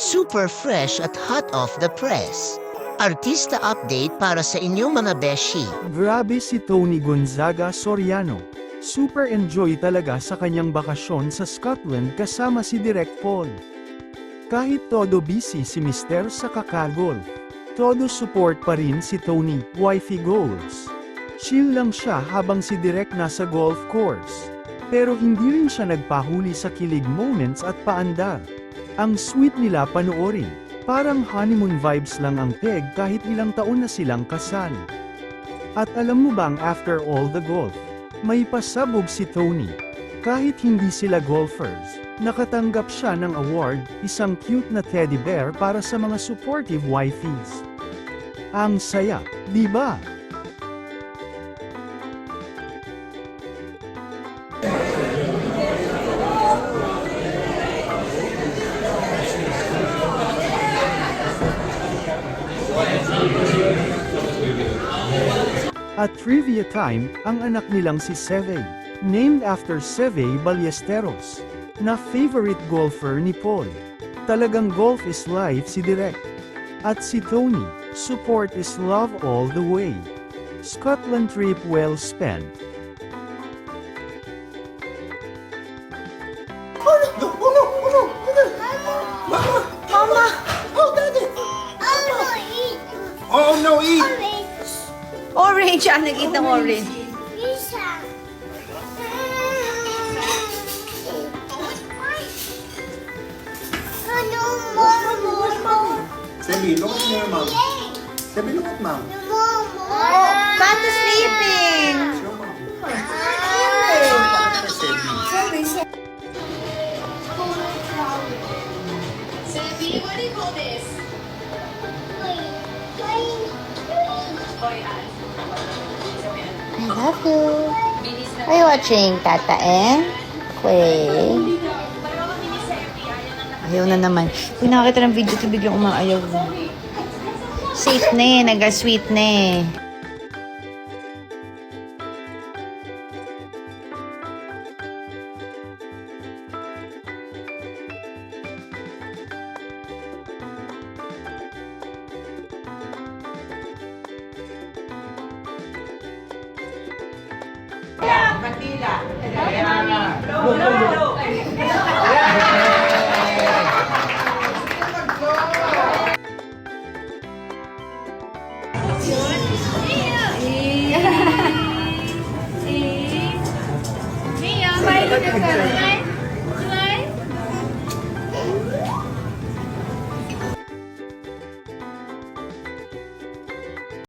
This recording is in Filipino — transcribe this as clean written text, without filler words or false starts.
super fresh at hot off the press. Artista update para sa inyong mga beshi. Grabe si Tony Gonzaga Soriano. Super enjoy talaga sa kanyang bakasyon sa Scotland kasama si Direk Paul. Kahit todo busy si Mister sa kakagolf, todo support pa rin si Tony, wifey goals. Chill lang siya habang si Direk nasa golf course. Pero hindi rin siya nagpahuli sa kilig moments at paandar. Ang sweet nila panoorin. Parang honeymoon vibes lang ang peg kahit ilang taon na silang kasal. At alam mo bang after all the golf, may pasabog si Tony. Kahit hindi sila golfers, nakatanggap siya ng award, isang cute na teddy bear para sa mga supportive wifeys. Ang saya, di ba? At trivia time, ang anak nilang si Seve, named after Seve Ballesteros, na favorite golfer ni Paul. Talagang golf is life si Direk. At si Tony, support is love all the way. Scotland trip well spent. Mama! Oh, Daddy! Orange! Oh, no, eat! Orange! Ah, nakita mo orange. Lisa. No more. Sebi, look at your mom. Sebi, look at mom. Oh, Pato sleeping! Show mom. Sebi, what do you call this? I love you. Are you watching Tata and Quay? Ayaw na naman. Kung nakakita ng video ito, biglang umaayaw. Safe na eh, nag-sweet na eh. Manila.